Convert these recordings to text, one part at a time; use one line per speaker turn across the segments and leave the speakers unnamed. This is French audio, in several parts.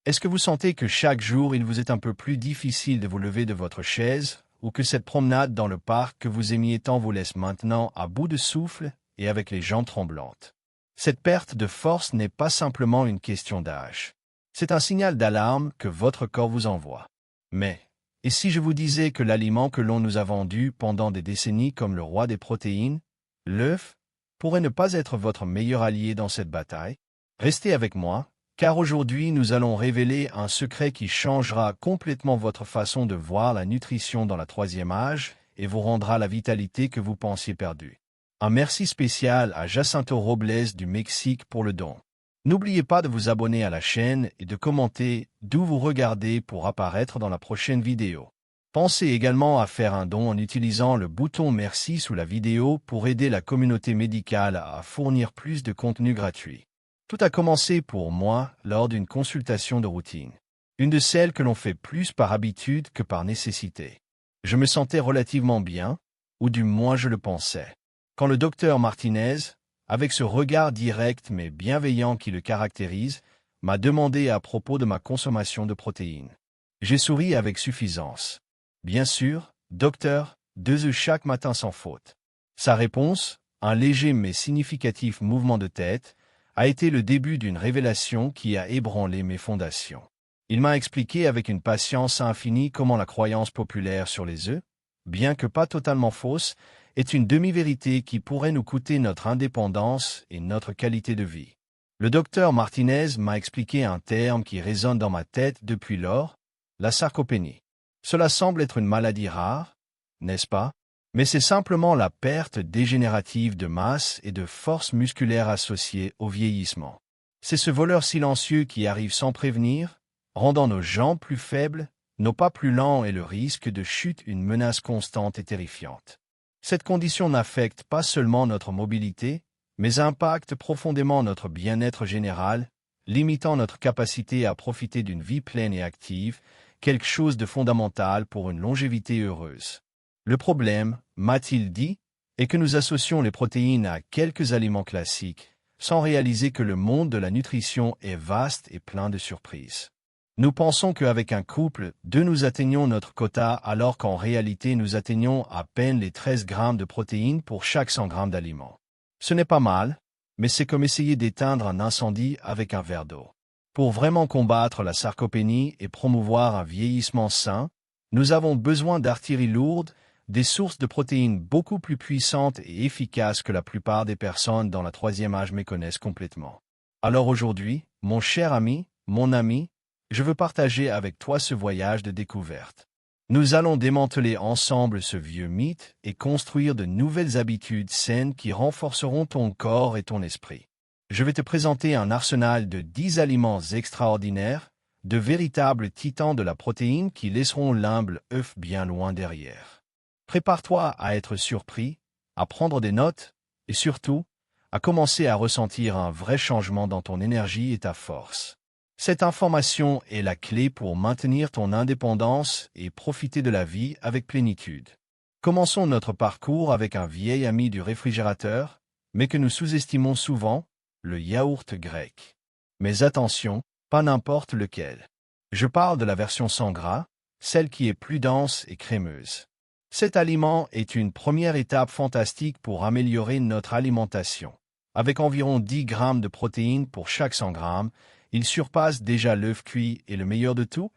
Est-ce que vous sentez que chaque jour il vous est un peu plus difficile de vous lever de votre chaise, ou que cette promenade dans le parc que vous aimiez tant vous laisse maintenant à bout de souffle et avec les jambes tremblantes? Cette perte de force n'est pas simplement une question d'âge. C'est un signal d'alarme que votre corps vous envoie. Mais, et si je vous disais que l'aliment que l'on nous a vendu pendant des décennies comme le roi des protéines, l'œuf, pourrait ne pas être votre meilleur allié dans cette bataille? Restez avec moi, car aujourd'hui nous allons révéler un secret qui changera complètement votre façon de voir la nutrition dans la troisième âge et vous rendra la vitalité que vous pensiez perdue. Un merci spécial à Jacinto Robles du Mexique pour le don. N'oubliez pas de vous abonner à la chaîne et de commenter d'où vous regardez pour apparaître dans la prochaine vidéo. Pensez également à faire un don en utilisant le bouton merci sous la vidéo pour aider la communauté médicale à fournir plus de contenu gratuit. Tout a commencé pour moi lors d'une consultation de routine. Une de celles que l'on fait plus par habitude que par nécessité. Je me sentais relativement bien, ou du moins je le pensais. Quand le docteur Martinez, avec ce regard direct mais bienveillant qui le caractérise, m'a demandé à propos de ma consommation de protéines. J'ai souri avec suffisance. Bien sûr, docteur, 2 œufs chaque matin sans faute. Sa réponse, un léger mais significatif mouvement de tête, a été le début d'une révélation qui a ébranlé mes fondations. Il m'a expliqué avec une patience infinie comment la croyance populaire sur les œufs, bien que pas totalement fausse, est une demi-vérité qui pourrait nous coûter notre indépendance et notre qualité de vie. Le docteur Martinez m'a expliqué un terme qui résonne dans ma tête depuis lors, la sarcopénie. Cela semble être une maladie rare, n'est-ce pas? Mais c'est simplement la perte dégénérative de masse et de force musculaire associée au vieillissement. C'est ce voleur silencieux qui arrive sans prévenir, rendant nos jambes plus faibles, nos pas plus lents et le risque de chute une menace constante et terrifiante. Cette condition n'affecte pas seulement notre mobilité, mais impacte profondément notre bien-être général, limitant notre capacité à profiter d'une vie pleine et active, quelque chose de fondamental pour une longévité heureuse. Le problème, m'a-t-il dit, est que nous associons les protéines à quelques aliments classiques, sans réaliser que le monde de la nutrition est vaste et plein de surprises. Nous pensons qu'avec un couple, nous atteignons notre quota alors qu'en réalité nous atteignons à peine les 13 grammes de protéines pour chaque 100 grammes d'aliments. Ce n'est pas mal, mais c'est comme essayer d'éteindre un incendie avec un verre d'eau. Pour vraiment combattre la sarcopénie et promouvoir un vieillissement sain, nous avons besoin d'artillerie lourde, des sources de protéines beaucoup plus puissantes et efficaces que la plupart des personnes dans la troisième âge méconnaissent complètement. Alors aujourd'hui, mon cher ami, mon ami, je veux partager avec toi ce voyage de découverte. Nous allons démanteler ensemble ce vieux mythe et construire de nouvelles habitudes saines qui renforceront ton corps et ton esprit. Je vais te présenter un arsenal de 10 aliments extraordinaires, de véritables titans de la protéine qui laisseront l'humble œuf bien loin derrière. Prépare-toi à être surpris, à prendre des notes et surtout, à commencer à ressentir un vrai changement dans ton énergie et ta force. Cette information est la clé pour maintenir ton indépendance et profiter de la vie avec plénitude. Commençons notre parcours avec un vieil ami du réfrigérateur, mais que nous sous-estimons souvent, le yaourt grec. Mais attention, pas n'importe lequel. Je parle de la version sans gras, celle qui est plus dense et crémeuse. Cet aliment est une première étape fantastique pour améliorer notre alimentation. Avec environ 10 grammes de protéines pour chaque 100 grammes, il surpasse déjà l'œuf cuit et le meilleur de tout,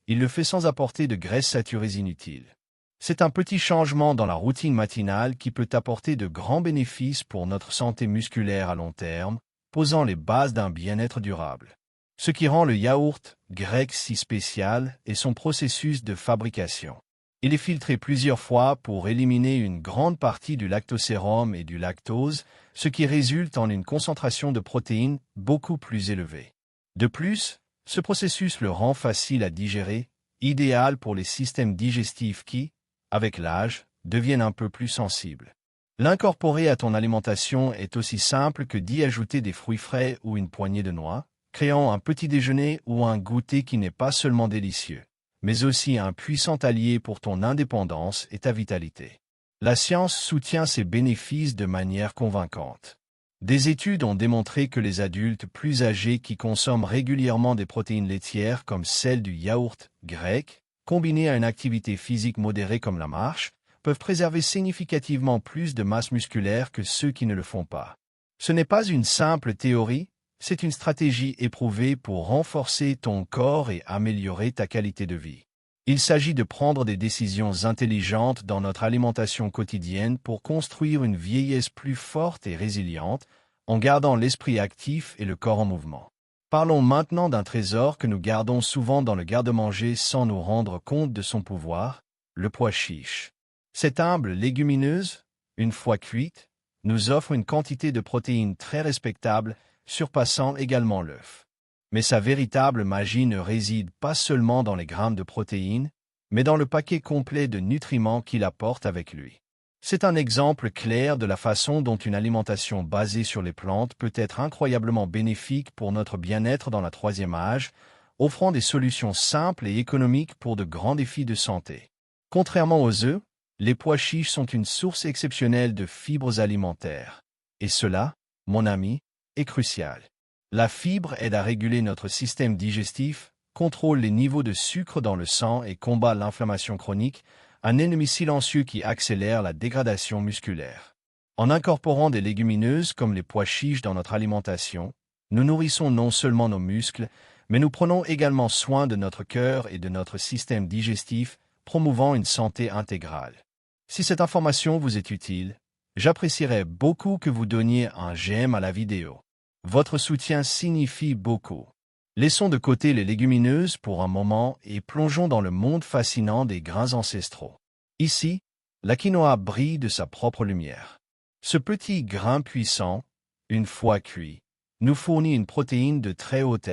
il le fait sans apporter de graisses saturées inutiles. C'est un petit changement dans la routine matinale qui peut apporter de grands bénéfices pour notre santé musculaire à long terme, posant les bases d'un bien-être durable. Ce qui rend le yaourt grec si spécial est son processus de fabrication. Il est filtré plusieurs fois pour éliminer une grande partie du lactosérum et du lactose, ce qui résulte en une concentration de protéines beaucoup plus élevée. De plus, ce processus le rend facile à digérer, idéal pour les systèmes digestifs qui, avec l'âge, deviennent un peu plus sensibles. L'incorporer à ton alimentation est aussi simple que d'y ajouter des fruits frais ou une poignée de noix, créant un petit déjeuner ou un goûter qui n'est pas seulement délicieux, mais aussi un puissant allié pour ton indépendance et ta vitalité. La science soutient ces bénéfices de manière convaincante. Des études ont démontré que les adultes plus âgés qui consomment régulièrement des protéines laitières comme celles du yaourt grec, combinées à une activité physique modérée comme la marche, peuvent préserver significativement plus de masse musculaire que ceux qui ne le font pas. Ce n'est pas une simple théorie, c'est une stratégie éprouvée pour renforcer ton corps et améliorer ta qualité de vie. Il s'agit de prendre des décisions intelligentes dans notre alimentation quotidienne pour construire une vieillesse plus forte et résiliente, en gardant l'esprit actif et le corps en mouvement. Parlons maintenant d'un trésor que nous gardons souvent dans le garde-manger sans nous rendre compte de son pouvoir, le pois chiche. Cette humble légumineuse, une fois cuite, nous offre une quantité de protéines très respectable, surpassant également l'œuf. Mais sa véritable magie ne réside pas seulement dans les grammes de protéines, mais dans le paquet complet de nutriments qu'il apporte avec lui. C'est un exemple clair de la façon dont une alimentation basée sur les plantes peut être incroyablement bénéfique pour notre bien-être dans la troisième âge, offrant des solutions simples et économiques pour de grands défis de santé. Contrairement aux œufs, les pois chiches sont une source exceptionnelle de fibres alimentaires. Et cela, mon ami, est crucial. La fibre aide à réguler notre système digestif, contrôle les niveaux de sucre dans le sang et combat l'inflammation chronique, un ennemi silencieux qui accélère la dégradation musculaire. En incorporant des légumineuses comme les pois chiches dans notre alimentation, nous nourrissons non seulement nos muscles, mais nous prenons également soin de notre cœur et de notre système digestif, promouvant une santé intégrale. Si cette information vous est utile, j'apprécierais beaucoup que vous donniez un j'aime à la vidéo. Votre soutien signifie beaucoup. Laissons de côté les légumineuses pour un moment et plongeons dans le monde fascinant des grains ancestraux. Ici, la quinoa brille de sa propre lumière. Ce petit grain puissant, une fois cuit, nous fournit une protéine de très haute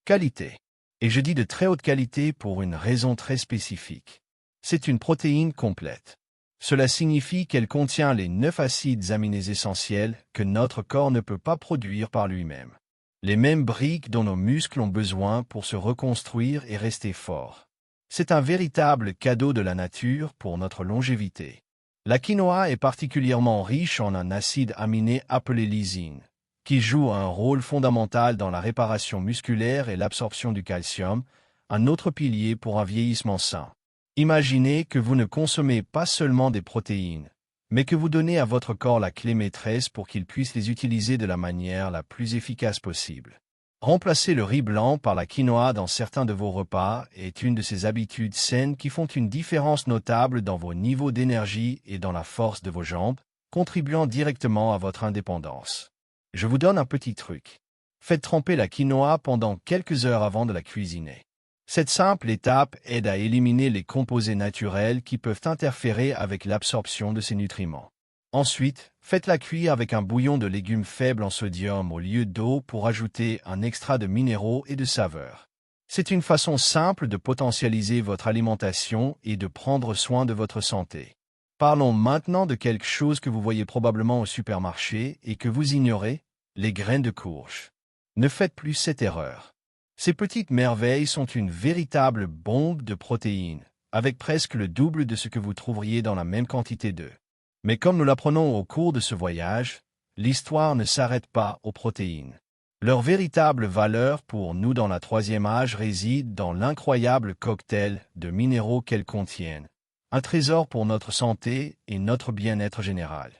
qualité. Et je dis de très haute qualité pour une raison très spécifique. C'est une protéine complète. Cela signifie qu'elle contient les 9 acides aminés essentiels que notre corps ne peut pas produire par lui-même. Les mêmes briques dont nos muscles ont besoin pour se reconstruire et rester forts. C'est un véritable cadeau de la nature pour notre longévité. La quinoa est particulièrement riche en un acide aminé appelé lysine, qui joue un rôle fondamental dans la réparation musculaire et l'absorption du calcium, un autre pilier pour un vieillissement sain. Imaginez que vous ne consommez pas seulement des protéines, mais que vous donnez à votre corps la clé maîtresse pour qu'il puisse les utiliser de la manière la plus efficace possible. Remplacer le riz blanc par la quinoa dans certains de vos repas est une de ces habitudes saines qui font une différence notable dans vos niveaux d'énergie et dans la force de vos jambes, contribuant directement à votre indépendance. Je vous donne un petit truc. Faites tremper la quinoa pendant quelques heures avant de la cuisiner. Cette simple étape aide à éliminer les composés naturels qui peuvent interférer avec l'absorption de ces nutriments. Ensuite, faites-la cuire avec un bouillon de légumes faible en sodium au lieu d'eau pour ajouter un extra de minéraux et de saveurs. C'est une façon simple de potentialiser votre alimentation et de prendre soin de votre santé. Parlons maintenant de quelque chose que vous voyez probablement au supermarché et que vous ignorez, les graines de courge. Ne faites plus cette erreur. Ces petites merveilles sont une véritable bombe de protéines, avec presque le double de ce que vous trouveriez dans la même quantité d'œufs. Mais comme nous l'apprenons au cours de ce voyage, l'histoire ne s'arrête pas aux protéines. Leur véritable valeur pour nous dans la troisième âge réside dans l'incroyable cocktail de minéraux qu'elles contiennent, un trésor pour notre santé et notre bien-être général.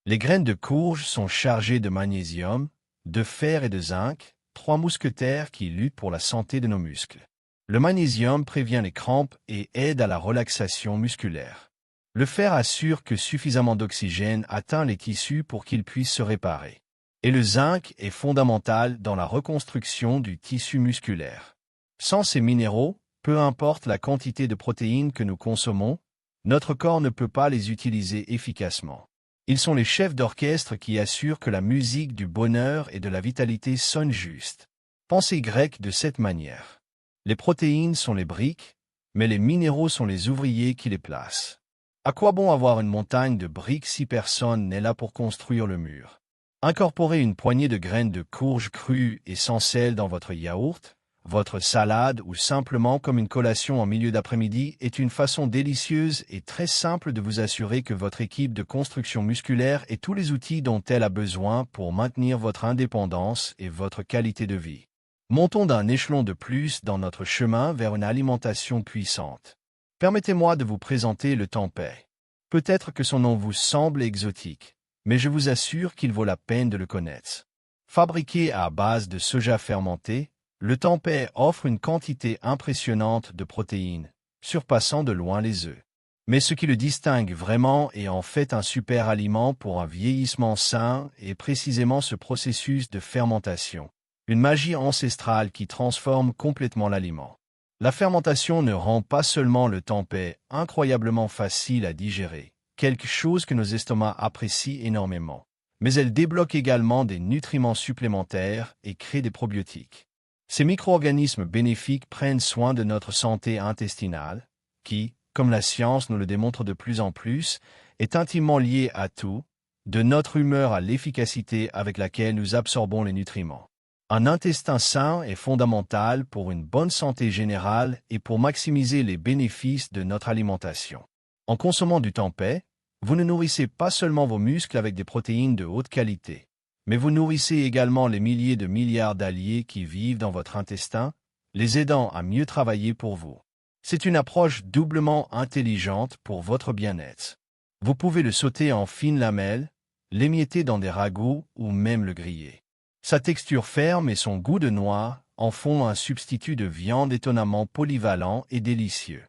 Les graines de courge sont chargées de magnésium, de fer et de zinc, 3 mousquetaires qui luttent pour la santé de nos muscles. Le magnésium prévient les crampes et aide à la relaxation musculaire. Le fer assure que suffisamment d'oxygène atteint les tissus pour qu'ils puissent se réparer. Et le zinc est fondamental dans la reconstruction du tissu musculaire. Sans ces minéraux, peu importe la quantité de protéines que nous consommons, notre corps ne peut pas les utiliser efficacement. Ils sont les chefs d'orchestre qui assurent que la musique du bonheur et de la vitalité sonne juste. Pensez grec de cette manière. Les protéines sont les briques, mais les minéraux sont les ouvriers qui les placent. À quoi bon avoir une montagne de briques si personne n'est là pour construire le mur? Incorporez une poignée de graines de courge crues et sans sel dans votre yaourt, votre salade ou simplement comme une collation en milieu d'après-midi est une façon délicieuse et très simple de vous assurer que votre équipe de construction musculaire ait tous les outils dont elle a besoin pour maintenir votre indépendance et votre qualité de vie. Montons d'un échelon de plus dans notre chemin vers une alimentation puissante. Permettez-moi de vous présenter le tempeh. Peut-être que son nom vous semble exotique, mais je vous assure qu'il vaut la peine de le connaître. Fabriqué à base de soja fermenté, le tempeh offre une quantité impressionnante de protéines, surpassant de loin les œufs. Mais ce qui le distingue vraiment est en fait un super aliment pour un vieillissement sain et précisément ce processus de fermentation. Une magie ancestrale qui transforme complètement l'aliment. La fermentation ne rend pas seulement le tempeh incroyablement facile à digérer, quelque chose que nos estomacs apprécient énormément, mais elle débloque également des nutriments supplémentaires et crée des probiotiques. Ces micro-organismes bénéfiques prennent soin de notre santé intestinale, qui, comme la science nous le démontre de plus en plus, est intimement liée à tout, de notre humeur à l'efficacité avec laquelle nous absorbons les nutriments. Un intestin sain est fondamental pour une bonne santé générale et pour maximiser les bénéfices de notre alimentation. En consommant du tempeh, vous ne nourrissez pas seulement vos muscles avec des protéines de haute qualité, mais vous nourrissez également les milliers de milliards d'alliés qui vivent dans votre intestin, les aidant à mieux travailler pour vous. C'est une approche doublement intelligente pour votre bien-être. Vous pouvez le sauter en fines lamelles, l'émietter dans des ragoûts ou même le griller. Sa texture ferme et son goût de noix en font un substitut de viande étonnamment polyvalent et délicieux.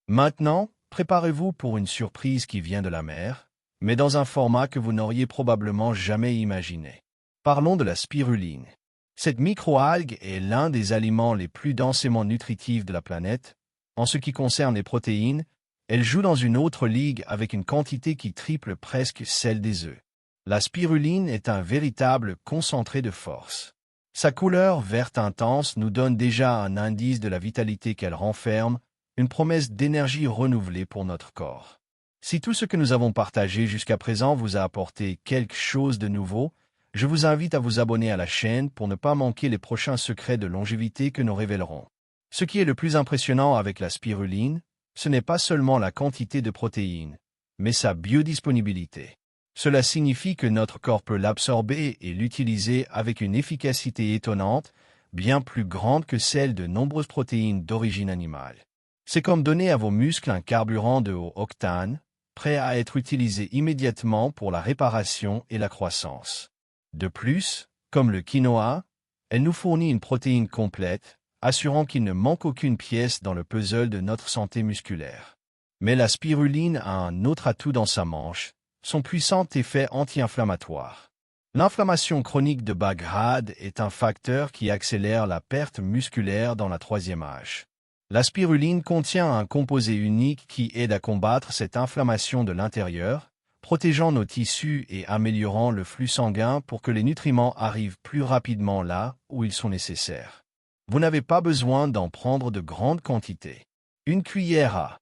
Maintenant, préparez-vous pour une surprise qui vient de la mer, mais dans un format que vous n'auriez probablement jamais imaginé. Parlons de la spiruline. Cette microalgue est l'un des aliments les plus densément nutritifs de la planète. En ce qui concerne les protéines, elle joue dans une autre ligue avec une quantité qui triple presque celle des œufs. La spiruline est un véritable concentré de force. Sa couleur verte intense nous donne déjà un indice de la vitalité qu'elle renferme, une promesse d'énergie renouvelée pour notre corps. Si tout ce que nous avons partagé jusqu'à présent vous a apporté quelque chose de nouveau, je vous invite à vous abonner à la chaîne pour ne pas manquer les prochains secrets de longévité que nous révélerons. Ce qui est le plus impressionnant avec la spiruline, ce n'est pas seulement la quantité de protéines, mais sa biodisponibilité. Cela signifie que notre corps peut l'absorber et l'utiliser avec une efficacité étonnante, bien plus grande que celle de nombreuses protéines d'origine animale. C'est comme donner à vos muscles un carburant de haut octane, prêt à être utilisé immédiatement pour la réparation et la croissance. De plus, comme le quinoa, elle nous fournit une protéine complète, assurant qu'il ne manque aucune pièce dans le puzzle de notre santé musculaire. Mais la spiruline a un autre atout dans sa manche, son puissant effet anti-inflammatoire. L'inflammation chronique de bas grade est un facteur qui accélère la perte musculaire dans la troisième âge. La spiruline contient un composé unique qui aide à combattre cette inflammation de l'intérieur, protégeant nos tissus et améliorant le flux sanguin pour que les nutriments arrivent plus rapidement là où ils sont nécessaires. Vous n'avez pas besoin d'en prendre de grandes quantités. Une cuillère à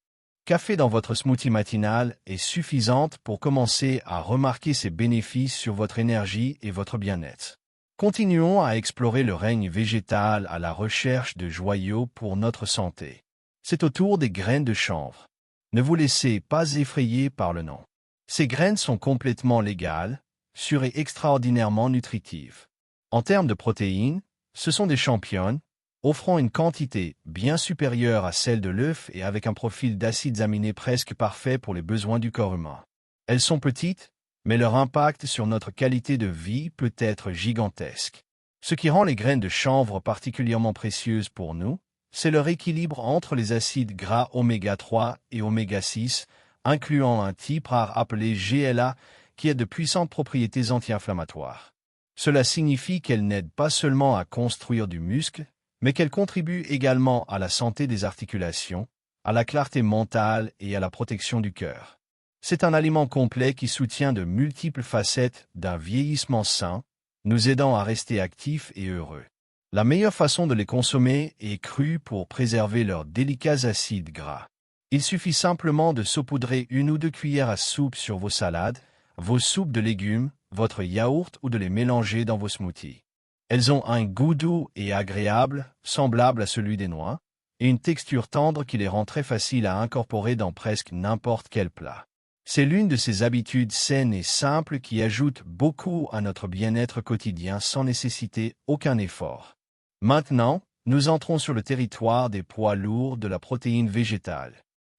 café dans votre smoothie matinal est suffisante pour commencer à remarquer ses bénéfices sur votre énergie et votre bien-être. Continuons à explorer le règne végétal à la recherche de joyaux pour notre santé. C'est au tour des graines de chanvre. Ne vous laissez pas effrayer par le nom. Ces graines sont complètement légales, sûres et extraordinairement nutritives. En termes de protéines, ce sont des championnes, offrant une quantité bien supérieure à celle de l'œuf et avec un profil d'acides aminés presque parfait pour les besoins du corps humain. Elles sont petites, mais leur impact sur notre qualité de vie peut être gigantesque. Ce qui rend les graines de chanvre particulièrement précieuses pour nous, c'est leur équilibre entre les acides gras oméga 3 et oméga 6, incluant un type rare appelé GLA qui a de puissantes propriétés anti-inflammatoires. Cela signifie qu'elles n'aident pas seulement à construire du muscle, mais qu'elles contribuent également à la santé des articulations, à la clarté mentale et à la protection du cœur. C'est un aliment complet qui soutient de multiples facettes d'un vieillissement sain, nous aidant à rester actifs et heureux. La meilleure façon de les consommer est crue pour préserver leurs délicats acides gras. Il suffit simplement de saupoudrer 1 ou 2 cuillères à soupe sur vos salades, vos soupes de légumes, votre yaourt ou de les mélanger dans vos smoothies. Elles ont un goût doux et agréable, semblable à celui des noix, et une texture tendre qui les rend très faciles à incorporer dans presque n'importe quel plat. C'est l'une de ces habitudes saines et simples qui ajoute beaucoup à notre bien-être quotidien sans nécessiter aucun effort. Maintenant, nous entrons sur le territoire des poids lourds de la protéine végétale.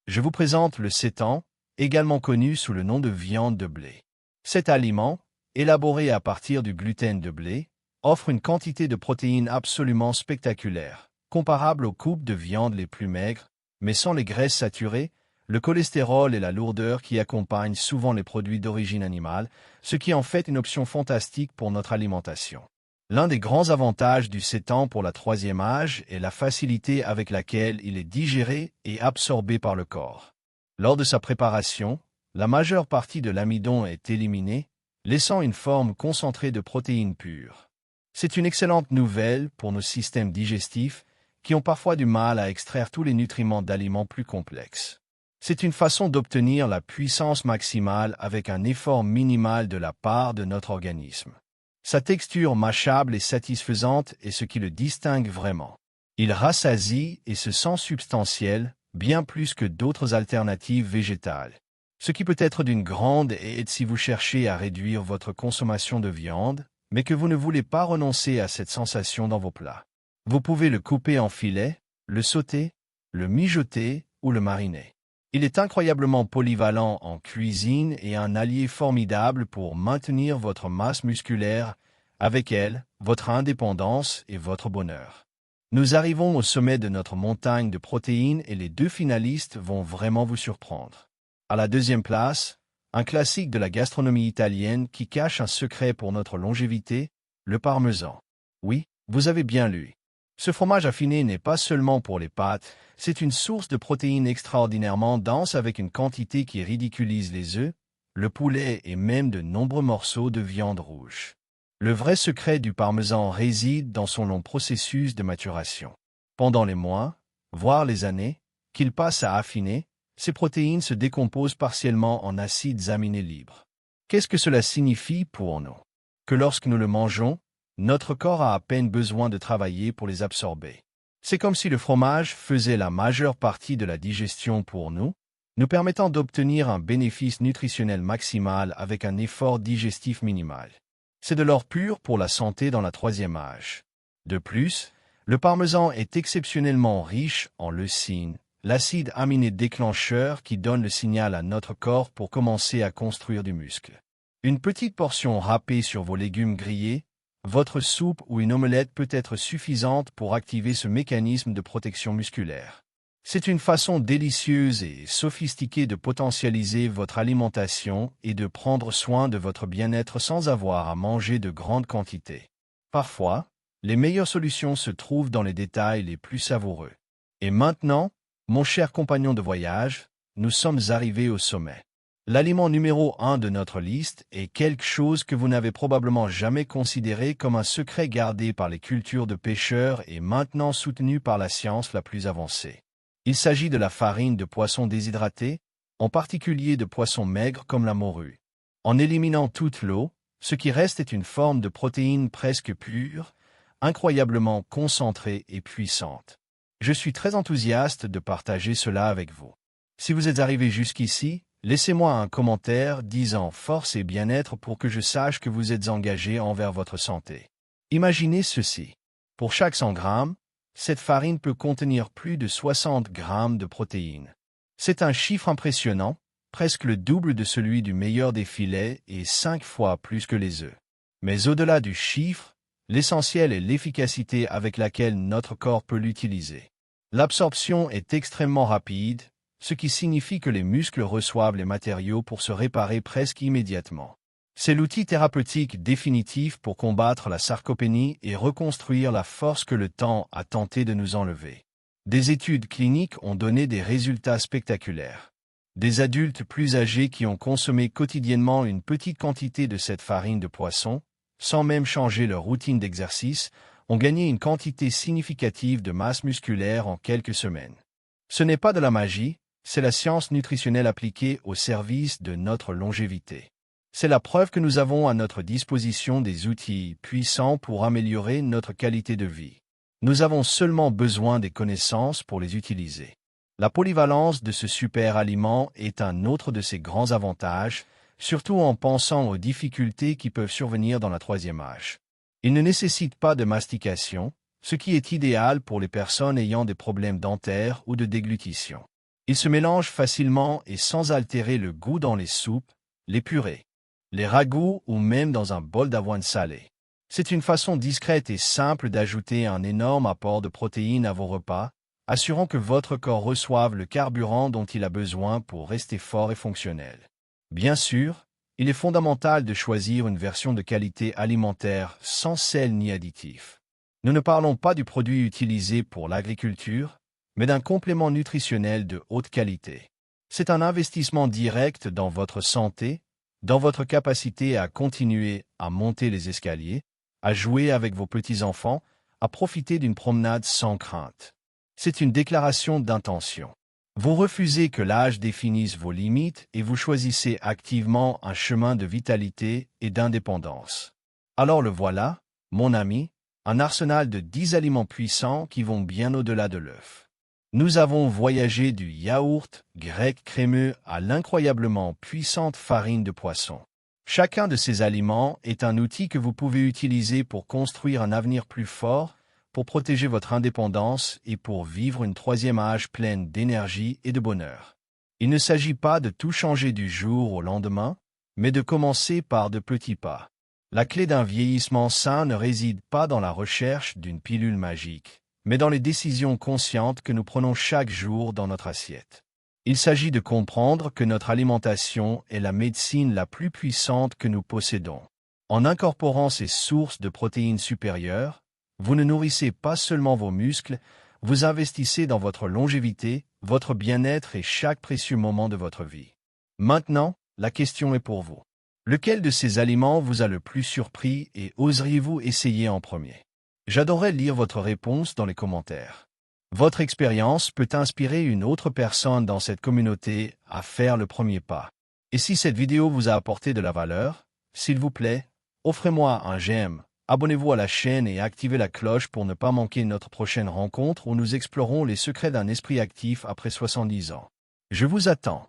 Je vous présente le sétan, également connu sous le nom de viande de blé. Cet aliment, élaboré à partir du gluten de blé, offre une quantité de protéines absolument spectaculaire, comparable aux coupes de viande les plus maigres, mais sans les graisses saturées, le cholestérol et la lourdeur qui accompagnent souvent les produits d'origine animale, ce qui en fait une option fantastique pour notre alimentation. L'un des grands avantages du sétan pour la troisième âge est la facilité avec laquelle il est digéré et absorbé par le corps. Lors de sa préparation, la majeure partie de l'amidon est éliminée, laissant une forme concentrée de protéines pures. C'est une excellente nouvelle pour nos systèmes digestifs qui ont parfois du mal à extraire tous les nutriments d'aliments plus complexes. C'est une façon d'obtenir la puissance maximale avec un effort minimal de la part de notre organisme. Sa texture mâchable et satisfaisante est ce qui le distingue vraiment. Il rassasie et se sent substantiel, bien plus que d'autres alternatives végétales. Ce qui peut être d'une grande aide si vous cherchez à réduire votre consommation de viande, mais que vous ne voulez pas renoncer à cette sensation dans vos plats. Vous pouvez le couper en filets, le sauter, le mijoter ou le mariner. Il est incroyablement polyvalent en cuisine et un allié formidable pour maintenir votre masse musculaire, avec elle, votre indépendance et votre bonheur. Nous arrivons au sommet de notre montagne de protéines et les deux finalistes vont vraiment vous surprendre. À la deuxième place, un classique de la gastronomie italienne qui cache un secret pour notre longévité, le parmesan. Oui, vous avez bien lu. Ce fromage affiné n'est pas seulement pour les pâtes, c'est une source de protéines extraordinairement dense avec une quantité qui ridiculise les œufs, le poulet et même de nombreux morceaux de viande rouge. Le vrai secret du parmesan réside dans son long processus de maturation. Pendant les mois, voire les années, qu'il passe à affiner, ces protéines se décomposent partiellement en acides aminés libres. Qu'est-ce que cela signifie pour nous? Que lorsque nous le mangeons, notre corps a à peine besoin de travailler pour les absorber. C'est comme si le fromage faisait la majeure partie de la digestion pour nous, nous permettant d'obtenir un bénéfice nutritionnel maximal avec un effort digestif minimal. C'est de l'or pur pour la santé dans la troisième âge. De plus, le parmesan est exceptionnellement riche en leucine, l'acide aminé déclencheur qui donne le signal à notre corps pour commencer à construire du muscle. Une petite portion râpée sur vos légumes grillés, votre soupe ou une omelette peut être suffisante pour activer ce mécanisme de protection musculaire. C'est une façon délicieuse et sophistiquée de potentialiser votre alimentation et de prendre soin de votre bien-être sans avoir à manger de grandes quantités. Parfois, les meilleures solutions se trouvent dans les détails les plus savoureux. Et maintenant, mon cher compagnon de voyage, nous sommes arrivés au sommet. L'aliment numéro 1 de notre liste est quelque chose que vous n'avez probablement jamais considéré comme un secret gardé par les cultures de pêcheurs et maintenant soutenu par la science la plus avancée. Il s'agit de la farine de poisson déshydraté, en particulier de poissons maigres comme la morue. En éliminant toute l'eau, ce qui reste est une forme de protéine presque pure, incroyablement concentrée et puissante. Je suis très enthousiaste de partager cela avec vous. Si vous êtes arrivé jusqu'ici, laissez-moi un commentaire disant force et bien-être pour que je sache que vous êtes engagé envers votre santé. Imaginez ceci. Pour chaque 100 grammes, cette farine peut contenir plus de 60 grammes de protéines. C'est un chiffre impressionnant, presque le double de celui du meilleur des filets et 5 fois plus que les œufs. Mais au-delà du chiffre, l'essentiel est l'efficacité avec laquelle notre corps peut l'utiliser. L'absorption est extrêmement rapide, ce qui signifie que les muscles reçoivent les matériaux pour se réparer presque immédiatement. C'est l'outil thérapeutique définitif pour combattre la sarcopénie et reconstruire la force que le temps a tenté de nous enlever. Des études cliniques ont donné des résultats spectaculaires. Des adultes plus âgés qui ont consommé quotidiennement une petite quantité de cette farine de poisson, sans même changer leur routine d'exercice, ont gagné une quantité significative de masse musculaire en quelques semaines. Ce n'est pas de la magie, c'est la science nutritionnelle appliquée au service de notre longévité. C'est la preuve que nous avons à notre disposition des outils puissants pour améliorer notre qualité de vie. Nous avons seulement besoin des connaissances pour les utiliser. La polyvalence de ce super aliment est un autre de ses grands avantages, surtout en pensant aux difficultés qui peuvent survenir dans la troisième âge. Il ne nécessite pas de mastication, ce qui est idéal pour les personnes ayant des problèmes dentaires ou de déglutition. Il se mélange facilement et sans altérer le goût dans les soupes, les purées, les ragoûts ou même dans un bol d'avoine salée. C'est une façon discrète et simple d'ajouter un énorme apport de protéines à vos repas, assurant que votre corps reçoive le carburant dont il a besoin pour rester fort et fonctionnel. Bien sûr, il est fondamental de choisir une version de qualité alimentaire sans sel ni additifs. Nous ne parlons pas du produit utilisé pour l'agriculture, mais d'un complément nutritionnel de haute qualité. C'est un investissement direct dans votre santé, dans votre capacité à continuer à monter les escaliers, à jouer avec vos petits-enfants, à profiter d'une promenade sans crainte. C'est une déclaration d'intention. Vous refusez que l'âge définisse vos limites et vous choisissez activement un chemin de vitalité et d'indépendance. Alors le voilà, mon ami, un arsenal de 10 aliments puissants qui vont bien au-delà de l'œuf. Nous avons voyagé du yaourt grec crémeux à l'incroyablement puissante farine de poisson. Chacun de ces aliments est un outil que vous pouvez utiliser pour construire un avenir plus fort, pour protéger votre indépendance et pour vivre une troisième âge pleine d'énergie et de bonheur. Il ne s'agit pas de tout changer du jour au lendemain, mais de commencer par de petits pas. La clé d'un vieillissement sain ne réside pas dans la recherche d'une pilule magique, mais dans les décisions conscientes que nous prenons chaque jour dans notre assiette. Il s'agit de comprendre que notre alimentation est la médecine la plus puissante que nous possédons. En incorporant ces sources de protéines supérieures, vous ne nourrissez pas seulement vos muscles, vous investissez dans votre longévité, votre bien-être et chaque précieux moment de votre vie. Maintenant, la question est pour vous. Lequel de ces aliments vous a le plus surpris et oseriez-vous essayer en premier? J'adorerais lire votre réponse dans les commentaires. Votre expérience peut inspirer une autre personne dans cette communauté à faire le premier pas. Et si cette vidéo vous a apporté de la valeur, s'il vous plaît, offrez-moi un j'aime. Abonnez-vous à la chaîne et activez la cloche pour ne pas manquer notre prochaine rencontre où nous explorons les secrets d'un esprit actif après 70 ans. Je vous attends.